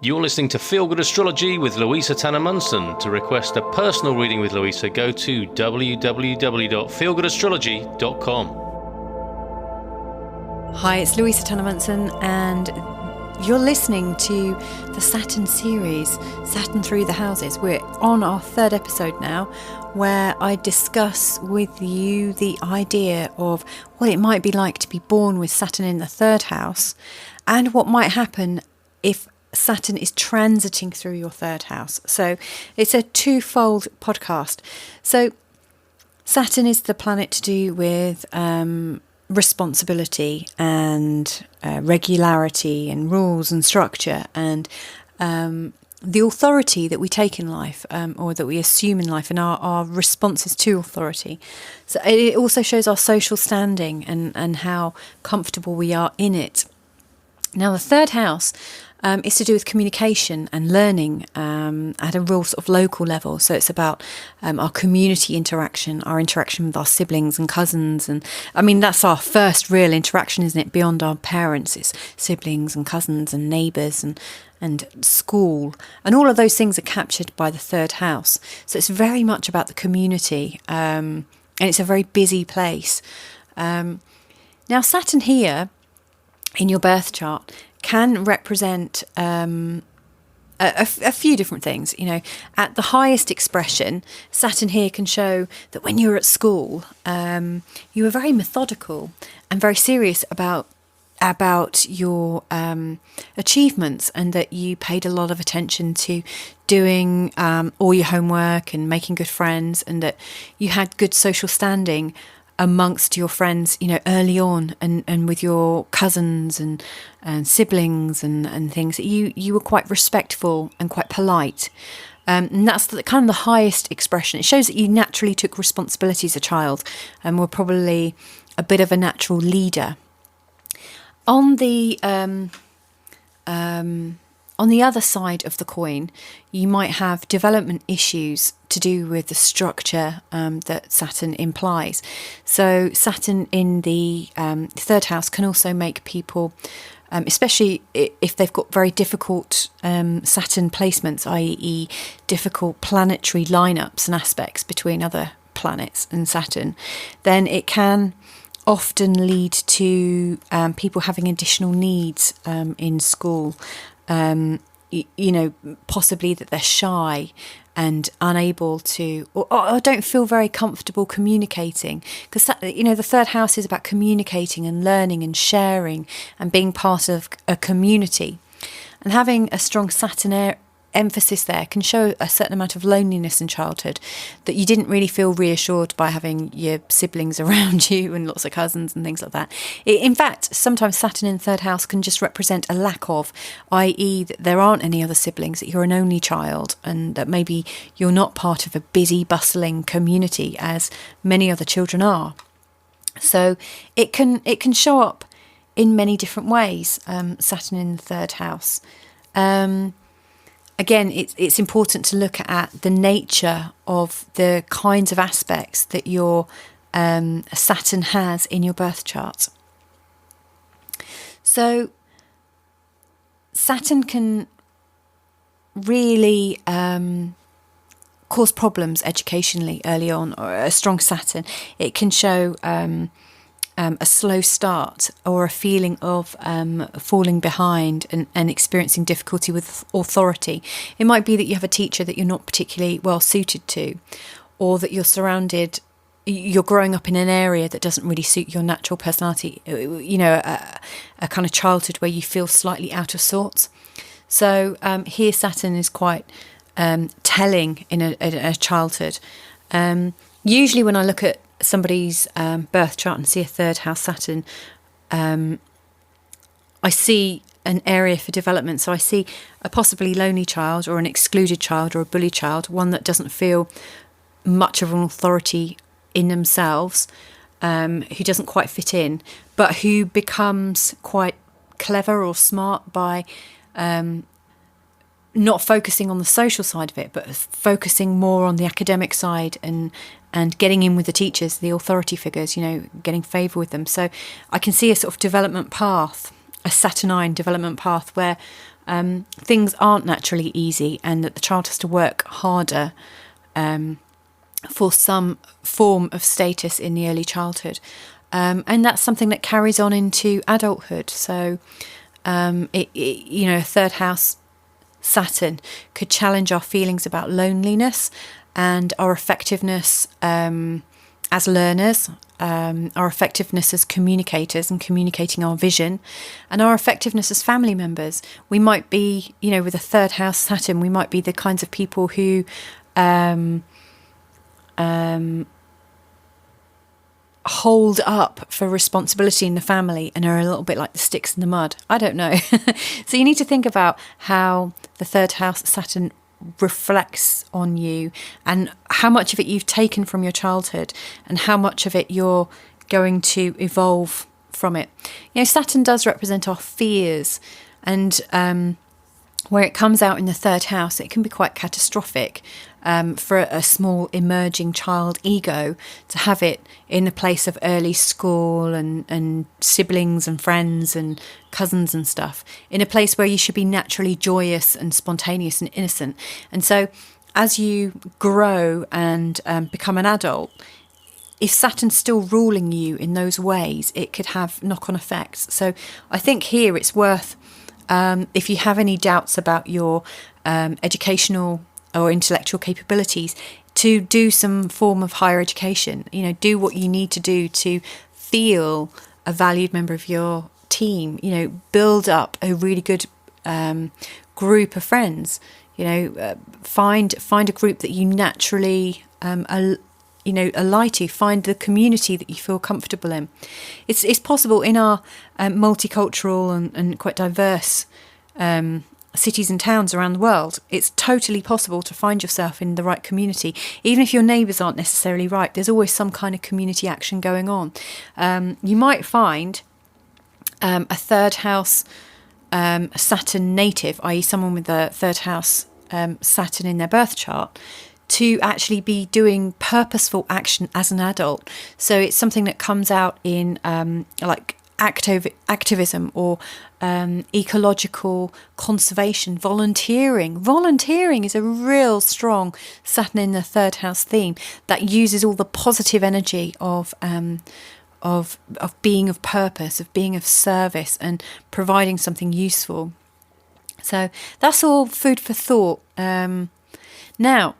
You're listening to Feel Good Astrology with Louisa Tanner Munson. To request a personal reading with Louisa, go to www.feelgoodastrology.com. Hi, it's Louisa Tanner Munson, and you're listening to the Saturn series, Saturn Through the Houses. We're on our third episode now, where I discuss with you the idea of what it might be like to be born with Saturn in the third house, and what might happen if Saturn is transiting through your third house. So it's a twofold podcast. So Saturn is the planet to do with responsibility and regularity and rules and structure and the authority that we take in life or that we assume in life and our responses to authority. So it also shows our social standing and how comfortable we are in it. Now, the third house is to do with communication and learning at a real sort of local level. So it's about our community interaction, our interaction with our siblings and cousins. And I mean, that's our first real interaction, isn't it? Beyond our parents, it's siblings and cousins and neighbours and school. And all of those things are captured by the third house. So it's very much about the community. And it's a very busy place. Now, Saturn here in your birth chart can represent a few different things. You know, at the highest expression, Saturn here can show that when you were at school, you were very methodical and very serious about your achievements, and that you paid a lot of attention to doing all your homework and making good friends, and that you had good social standing amongst your friends, you know, early on, and with your cousins and siblings and things. You were quite respectful and quite polite. And that's kind of the highest expression. It shows that you naturally took responsibility as a child and were probably a bit of a natural leader. On the other side of the coin, you might have development issues to do with the structure that Saturn implies. So Saturn in the third house can also make people, especially if they've got very difficult Saturn placements, i.e. difficult planetary lineups and aspects between other planets and Saturn, then it can often lead to people having additional needs in school. You know, possibly that they're shy and unable to, or don't feel very comfortable communicating, because, you know, the third house is about communicating and learning and sharing and being part of a community. And having a strong Saturn emphasis there can show a certain amount of loneliness in childhood, that you didn't really feel reassured by having your siblings around you and lots of cousins and things like that. In fact, sometimes Saturn in the third house can just represent a lack of, i.e. that there aren't any other siblings, that you're an only child, and that maybe you're not part of a busy, bustling community as many other children are. So it can show up in many different ways, Saturn in the third house. Again, it's important to look at the nature of the kinds of aspects that your Saturn has in your birth chart. So Saturn can really cause problems educationally early on, or a strong Saturn. It can show a slow start, or a feeling of falling behind and experiencing difficulty with authority. It might be that you have a teacher that you're not particularly well suited to, or that you're growing up in an area that doesn't really suit your natural personality. You know, a kind of childhood where you feel slightly out of sorts. So here Saturn is quite telling in a childhood. Usually when I look at somebody's birth chart and see a third house Saturn, I see an area for development. So I see a possibly lonely child, or an excluded child, or a bully child, one that doesn't feel much of an authority in themselves, who doesn't quite fit in, but who becomes quite clever or smart by not focusing on the social side of it, but focusing more on the academic side and getting in with the teachers, the authority figures, you know, getting favour with them. So I can see a sort of development path, a Saturnine development path where things aren't naturally easy, and that the child has to work harder for some form of status in the early childhood. And that's something that carries on into adulthood. So, a third house Saturn could challenge our feelings about loneliness and our effectiveness as learners, our effectiveness as communicators and communicating our vision, and our effectiveness as family members. We might be, with a third house Saturn, we might be the kinds of people who hold up for responsibility in the family and are a little bit like the sticks in the mud. I don't know. So you need to think about how the third house Saturn reflects on you, and how much of it you've taken from your childhood and how much of it you're going to evolve from it. Saturn does represent our fears, and where it comes out in the third house, it can be quite catastrophic for a small emerging child ego to have it in the place of early school and siblings and friends and cousins and stuff, in a place where you should be naturally joyous and spontaneous and innocent. And so as you grow and become an adult, if Saturn's still ruling you in those ways, it could have knock-on effects. So I think here it's worth, if you have any doubts about your educational or intellectual capabilities, to do some form of higher education. Do what you need to do to feel a valued member of your team. Build up a really good group of friends. Find a group that you naturally ally to. Find the community that you feel comfortable in. It's possible in our multicultural and quite diverse cities and towns around the world. It's totally possible to find yourself in the right community, even if your neighbours aren't necessarily right. There's always some kind of community action going on. You might find a third house Saturn native, i.e. someone with a third house Saturn in their birth chart, to actually be doing purposeful action as an adult. So it's something that comes out in like activism or ecological conservation, volunteering. Volunteering is a real strong Saturn in the third house theme that uses all the positive energy of being of purpose, of being of service, and providing something useful. So that's all food for thought. Now,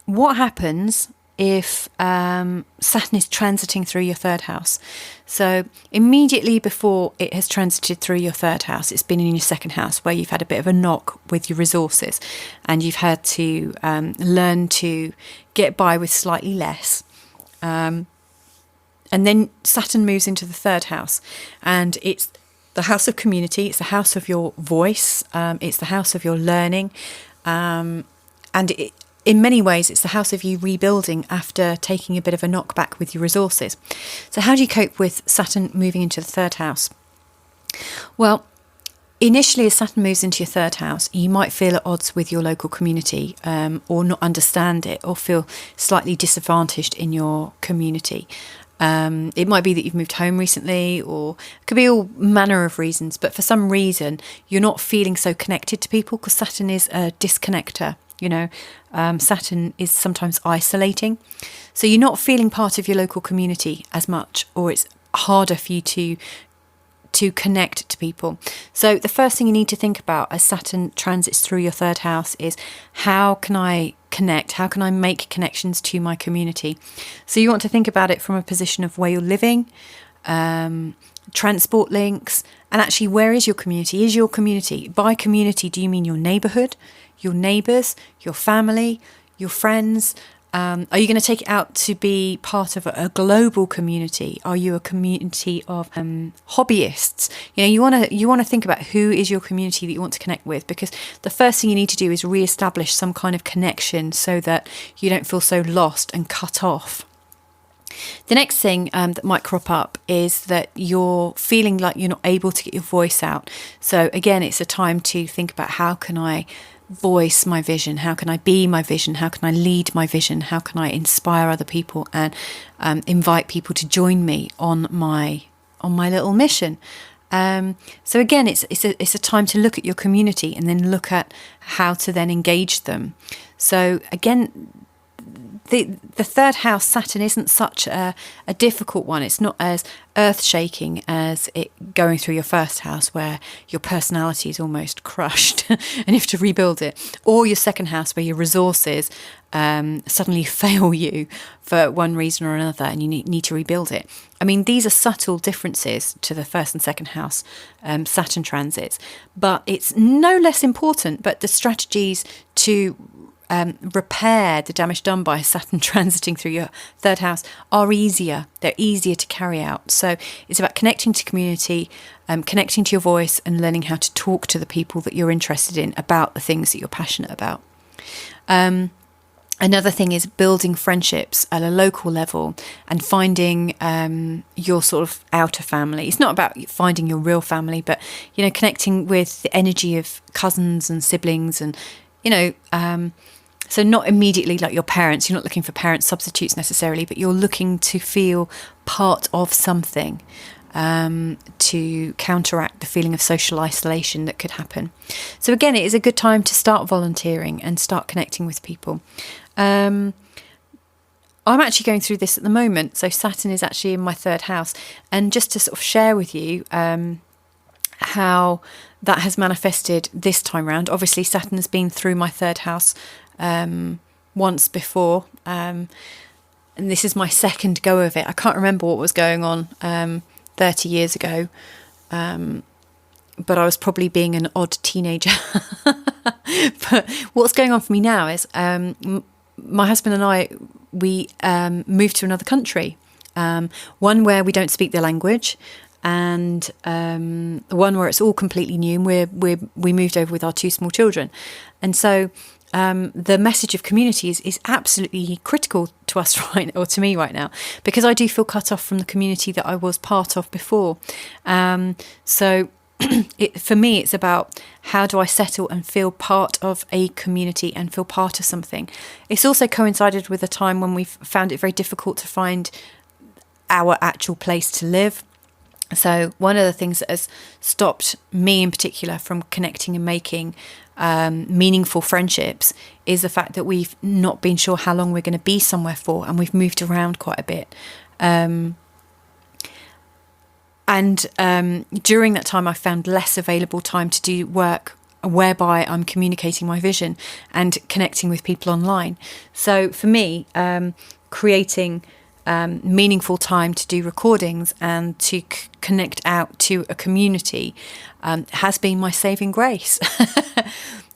what happens if Saturn is transiting through your third house? So immediately before it has transited through your third house, it's been in your second house, where you've had a bit of a knock with your resources and you've had to learn to get by with slightly less. And then Saturn moves into the third house, and it's the house of community, it's the house of your voice, it's the house of your learning, and in many ways, it's the house of you rebuilding after taking a bit of a knockback with your resources. So how do you cope with Saturn moving into the third house? Well, initially, as Saturn moves into your third house, you might feel at odds with your local community, or not understand it, or feel slightly disadvantaged in your community. It might be that you've moved home recently, or it could be all manner of reasons, but for some reason, you're not feeling so connected to people, because Saturn is a disconnector. Saturn is sometimes isolating. So you're not feeling part of your local community as much, or it's harder for you to connect to people. So the first thing you need to think about as Saturn transits through your third house is, how can I connect? How can I make connections to my community? So you want to think about it from a position of where you're living, transport links, and actually, where is your community? Is your community, by community, do you mean your neighbourhood, your neighbours, your family, your friends? Are you going to take it out to be part of a global community? Are you a community of hobbyists? You want to think about who is your community that you want to connect with, because the first thing you need to do is re-establish some kind of connection so that you don't feel so lost and cut off. The next thing that might crop up is that you're feeling like you're not able to get your voice out. So again, it's a time to think about, how can I voice my vision? How can I be my vision? How can I lead my vision? How can I inspire other people and invite people to join me on my little mission? So again, it's a time to look at your community and then look at how to then engage them. So again, the third house Saturn isn't such a difficult one. It's not as earth-shaking as it going through your first house, where your personality is almost crushed and you have to rebuild it, or your second house, where your resources suddenly fail you for one reason or another and you need to rebuild it. I mean, these are subtle differences to the first and second house Saturn transits, but it's no less important. But the strategies to repair the damage done by Saturn transiting through your third house are easier. They're easier to carry out. So it's about connecting to community, connecting to your voice, and learning how to talk to the people that you're interested in about the things that you're passionate about. Another thing is building friendships at a local level and finding your sort of outer family. It's not about finding your real family, but, you know, connecting with the energy of cousins and siblings and, you know, so not immediately like your parents. You're not looking for parent substitutes necessarily, but you're looking to feel part of something to counteract the feeling of social isolation that could happen. So again, it is a good time to start volunteering and start connecting with people. I'm actually going through this at the moment. So Saturn is actually in my third house. And just to sort of share with you how that has manifested this time round. Obviously, Saturn has been through my third house once before. And this is my second go of it. I can't remember what was going on 30 years ago. But I was probably being an odd teenager. But what's going on for me now is my husband and I, we moved to another country, one where we don't speak the language, and one where it's all completely new. And we moved over with our two small children, and so the message of community is absolutely critical to us or to me right now, because I do feel cut off from the community that I was part of before. So for me, it's about how do I settle and feel part of a community and feel part of something. It's also coincided with a time when we've found it very difficult to find our actual place to live. So one of the things that has stopped me in particular from connecting and making meaningful friendships is the fact that we've not been sure how long we're going to be somewhere for, and we've moved around quite a bit. And during that time, I found less available time to do work whereby I'm communicating my vision and connecting with people online. So for me, creating meaningful time to do recordings and to connect out to a community has been my saving grace.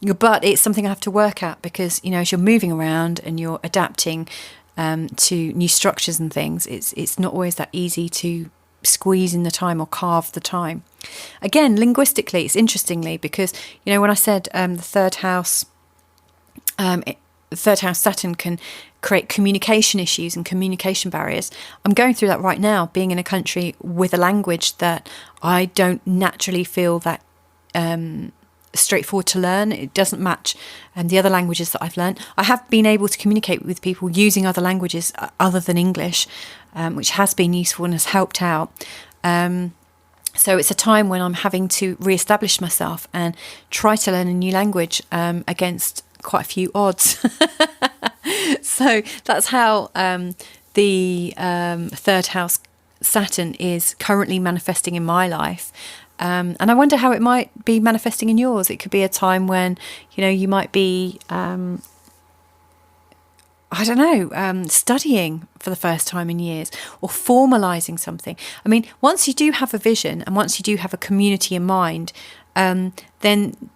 But it's something I have to work at, because, you know, as you're moving around and you're adapting to new structures and things, it's not always that easy to squeeze in the time or carve the time. Again, linguistically, it's interestingly, because, you know, when I said the third house Saturn can create communication issues and communication barriers, I'm going through that right now, being in a country with a language that I don't naturally feel that straightforward to learn. It doesn't match the other languages that I've learned. I have been able to communicate with people using other languages other than English, which has been useful and has helped out. So it's a time when I'm having to re-establish myself and try to learn a new language against quite a few odds. So that's how the third house Saturn is currently manifesting in my life. And I wonder how it might be manifesting in yours. It could be a time when, you know, you might be, studying for the first time in years, or formalising something. I mean, once you do have a vision and once you do have a community in mind, then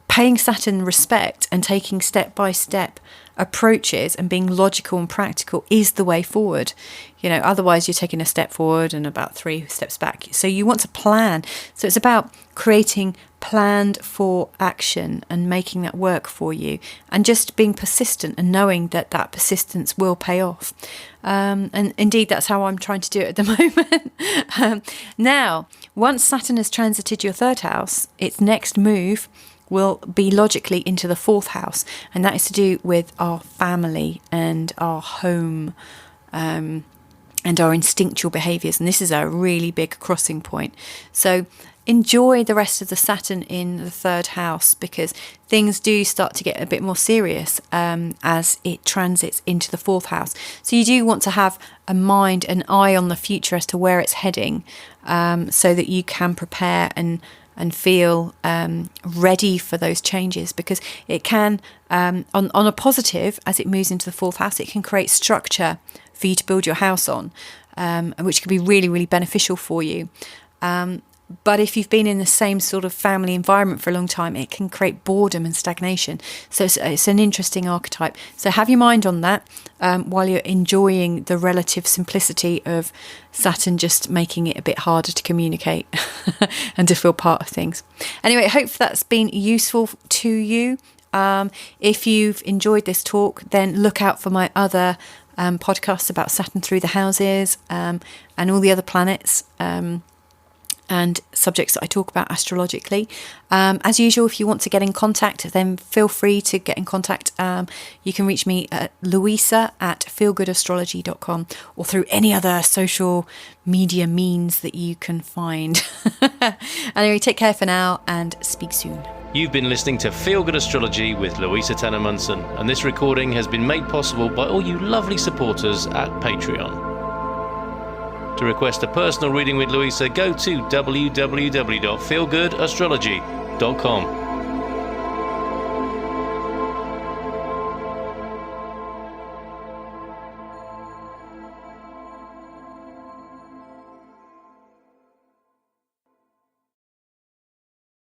paying Saturn respect and taking step-by-step approaches and being logical and practical is the way forward. You know, otherwise you're taking a step forward and about 3 steps back. So you want to plan. So it's about creating planned for action and making that work for you, and just being persistent and knowing that that persistence will pay off. And indeed, that's how I'm trying to do it at the moment. Now, once Saturn has transited your third house, its next move will be logically into the fourth house, and that is to do with our family and our home. and our instinctual behaviours. And this is a really big crossing point. So enjoy the rest of the Saturn in the third house, because things do start to get a bit more serious as it transits into the fourth house. So you do want to have a mind, an eye on the future as to where it's heading, so that you can prepare and feel ready for those changes, because it can, on a positive, as it moves into the fourth house, it can create structure for you to build your house on, which can be really, really beneficial for you. But if you've been in the same sort of family environment for a long time, it can create boredom and stagnation. So it's an interesting archetype. So have your mind on that while you're enjoying the relative simplicity of Saturn just making it a bit harder to communicate and to feel part of things. Anyway, I hope that's been useful to you. If you've enjoyed this talk, then look out for my other podcasts about Saturn through the houses and all the other planets. And subjects that I talk about astrologically. As usual, if you want to get in contact, then feel free to get in contact. You can reach me at louisa@feelgoodastrology.com or through any other social media means that you can find. Anyway, take care for now and speak soon. You've been listening to Feel Good Astrology with Louisa Tanner Munson, and this recording has been made possible by all you lovely supporters at Patreon. To request a personal reading with Louisa, go to www.feelgoodastrology.com.